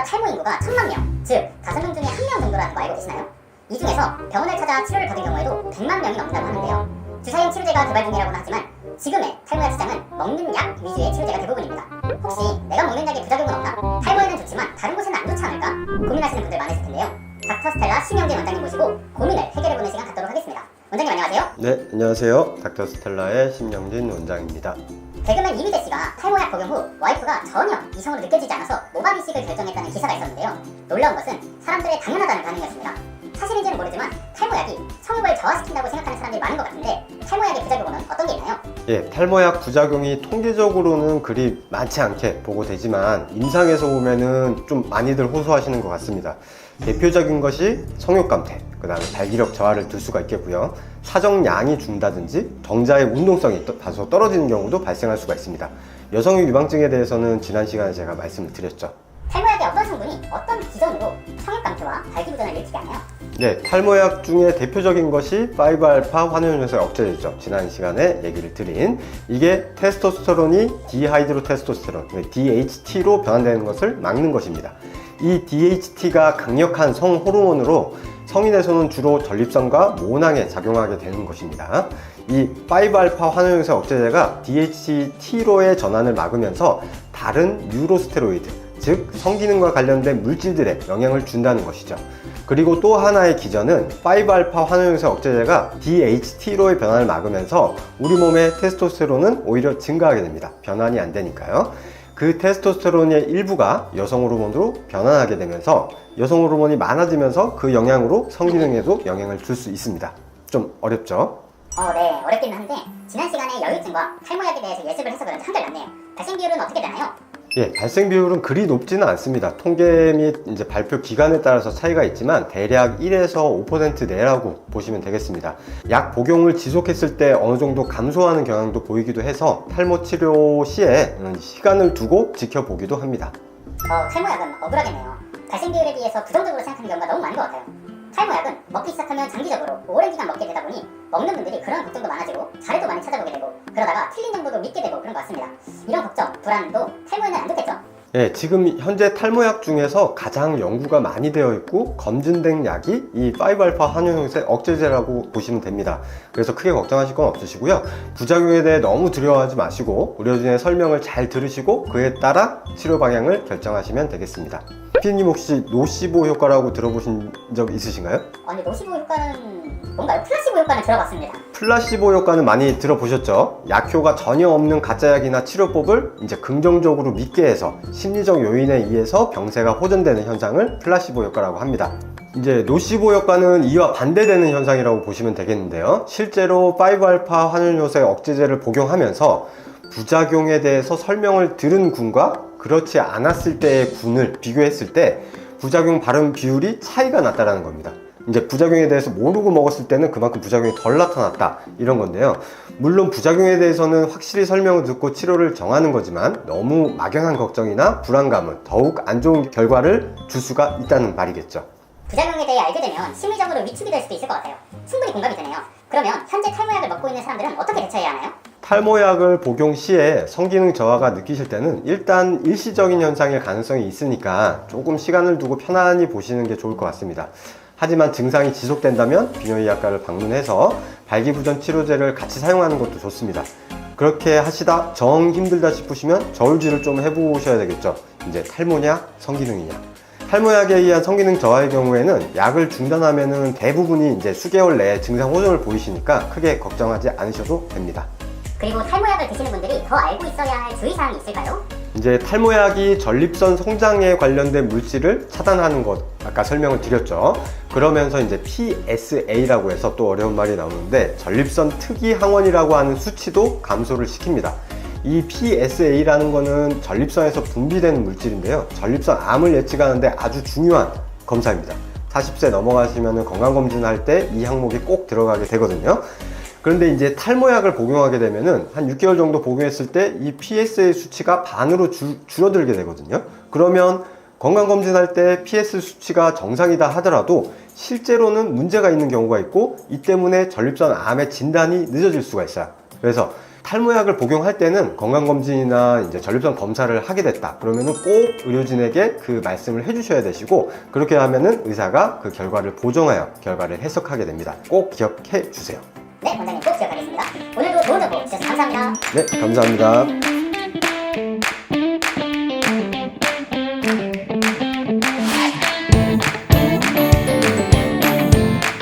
우리나라 탈모 인구가 1000만 명, 즉 5명 중에 1명 정도라는 거 알고 계시나요? 이 중에서 병원을 찾아 치료를 받은 경우에도 100만 명이 넘는다고 하는데요. 주사형 치료제가 개발 중이라고는 하지만 지금의 탈모약 시장은 먹는 약 위주의 치료제가 대부분입니다. 혹시 내가 먹는 약에 부작용은 없나? 탈모에는 좋지만 다른 곳에는 안 좋지 않을까? 고민하시는 분들 많으실 텐데요. 닥터 스텔라 심영진 원장님 모시고 고민을 해결해보는 시간 갖도록 하겠습니다. 원장님 안녕하세요. 네, 안녕하세요. 닥터 스텔라의 심영진 원장입니다. 개그맨 이미재 씨가 탈모약 복용 후 와이프가 전혀 이성으로 느껴지지 않아서 모발 이식을 결정했다는 기사가 있었는데요. 놀라운 것은 사람들의 당연하다는 반응이었습니다. 사실인지는 모르지만 탈모약이 성욕을 저하시킨다고 생각하는 사람들이 많은 것 같은데 탈모약의 부작용은 어떤 게 있나요? 예, 탈모약 부작용이 통계적으로는 그리 많지 않게 보고되지만 임상에서 보면은 좀 많이들 호소하시는 것 같습니다. 대표적인 것이 성욕 감퇴, 그 다음에 발기력 저하를 둘 수가 있겠고요. 사정량이 준다든지 정자의 운동성이 다소 떨어지는 경우도 발생할 수가 있습니다. 여성의 유방증에 대해서는 지난 시간에 제가 말씀을 드렸죠. 탈모약의 어떤 성분이 어떤 기전으로 성욕 감퇴와 발기부전을 일으키게 하나요? 네, 탈모약 중에 대표적인 것이 5알파 환원효소 억제제죠. 지난 시간에 얘기를 드린 이게 테스토스테론이 디하이드로 테스토스테론, DHT로 변환되는 것을 막는 것입니다. 이 DHT가 강력한 성 호르몬으로 성인에서는 주로 전립선과 모낭에 작용하게 되는 것입니다. 이 5알파 환원효소 억제제가 DHT로의 전환을 막으면서 다른 뉴로스테로이드, 즉 성기능과 관련된 물질들에 영향을 준다는 것이죠. 그리고 또 하나의 기전은 5알파 환원효소 억제제가 DHT로의 변환을 막으면서 우리 몸의 테스토스테론은 오히려 증가하게 됩니다. 변환이 안 되니까요. 그 테스토스테론의 일부가 여성 호르몬으로 변환하게 되면서 여성 호르몬이 많아지면서 그 영향으로 성기능에도 영향을 줄 수 있습니다. 좀 어렵죠? 네, 어렵긴 한데 지난 시간에 여유증과 탈모약에 대해서 예습을 해서 그런지 한결 낫네요. 발생 비율은 어떻게 되나요? 예, 발생 비율은 그리 높지는 않습니다. 통계 및 이제 발표 기간에 따라서 차이가 있지만 대략 1에서 5% 내라고 보시면 되겠습니다. 약 복용을 지속했을 때 어느 정도 감소하는 경향도 보이기도 해서 탈모 치료 시에 시간을 두고 지켜보기도 합니다. 탈모약은 억울하겠네요. 발생 비율에 비해서 부정적으로 생각하는 경우가 너무 많은 것 같아요. 탈모약은 먹기 시작하면 장기적으로 오랜 기간 먹게 되다 보니 먹는 분들이 그런 걱정도 많아지고 자료도 많이 찾아보게 되고 그러다가 틀린 정보도 믿게 되고 그런 것 같습니다. 이런 걱정, 불안도 탈모에는 안 좋겠죠? 예, 지금 현재 탈모약 중에서 가장 연구가 많이 되어 있고 검증된 약이 이 5알파 환원효소 억제제라고 보시면 됩니다. 그래서 크게 걱정하실 건 없으시고요. 부작용에 대해 너무 두려워하지 마시고 의료진의 설명을 잘 들으시고 그에 따라 치료 방향을 결정하시면 되겠습니다. 피디님 혹시 노시보 효과라고 들어보신 적 있으신가요? 아니, 노시보 효과는 뭔가요? 플라시보 효과는 들어봤습니다. 플라시보 효과는 많이 들어보셨죠? 약효가 전혀 없는 가짜약이나 치료법을 이제 긍정적으로 믿게 해서 심리적 요인에 의해서 병세가 호전되는 현상을 플라시보 효과라고 합니다. 이제 노시보 효과는 이와 반대되는 현상이라고 보시면 되겠는데요. 실제로 5알파 환원효소 억제제를 복용하면서 부작용에 대해서 설명을 들은 군과 그렇지 않았을 때의 군을 비교했을 때 부작용 발현 비율이 차이가 났다는 겁니다. 이제 부작용에 대해서 모르고 먹었을 때는 그만큼 부작용이 덜 나타났다 이런 건데요. 물론 부작용에 대해서는 확실히 설명을 듣고 치료를 정하는 거지만 너무 막연한 걱정이나 불안감은 더욱 안 좋은 결과를 줄 수가 있다는 말이겠죠. 부작용에 대해 알게 되면 심리적으로 위축이 될 수도 있을 것 같아요. 충분히 공감이 되네요. 그러면 현재 탈모약을 먹고 있는 사람들은 어떻게 대처해야 하나요? 탈모약을 복용 시에 성기능 저하가 느끼실 때는 일단 일시적인 현상일 가능성이 있으니까 조금 시간을 두고 편안히 보시는 게 좋을 것 같습니다. 하지만 증상이 지속된다면 비뇨기약과를 방문해서 발기부전 치료제를 같이 사용하는 것도 좋습니다. 그렇게 하시다 정 힘들다 싶으시면 저울질을 좀 해보셔야 되겠죠. 이제 탈모냐 성기능이냐. 탈모약에 의한 성기능 저하의 경우에는 약을 중단하면은 대부분이 이제 수개월 내에 증상 호전을 보이시니까 크게 걱정하지 않으셔도 됩니다. 그리고 탈모약을 드시는 분들이 더 알고 있어야 할 주의사항이 있을까요? 이제 탈모약이 전립선 성장에 관련된 물질을 차단하는 것 아까 설명을 드렸죠. 그러면서 이제 PSA라고 해서 또 어려운 말이 나오는데 전립선 특이 항원이라고 하는 수치도 감소를 시킵니다. 이 PSA라는 거는 전립선에서 분비되는 물질인데요. 전립선 암을 예측하는데 아주 중요한 검사입니다. 40세 넘어가시면 건강검진할 때 이 항목이 꼭 들어가게 되거든요. 그런데 이제 탈모약을 복용하게 되면은 한 6개월 정도 복용했을 때 이 PSA 수치가 반으로 줄어들게 되거든요. 그러면 건강검진할 때 PS 수치가 정상이다 하더라도 실제로는 문제가 있는 경우가 있고 이 때문에 전립선 암의 진단이 늦어질 수가 있어요. 그래서 탈모약을 복용할 때는 건강검진이나 이제 전립선 검사를 하게 됐다. 그러면은 꼭 의료진에게 그 말씀을 해주셔야 되시고, 그렇게 하면은 의사가 그 결과를 보정하여 결과를 해석하게 됩니다. 꼭 기억해 주세요. 네, 원장님 꼭 기억하겠습니다. 오늘도 좋은 정보 주셔서 감사합니다. 네, 감사합니다.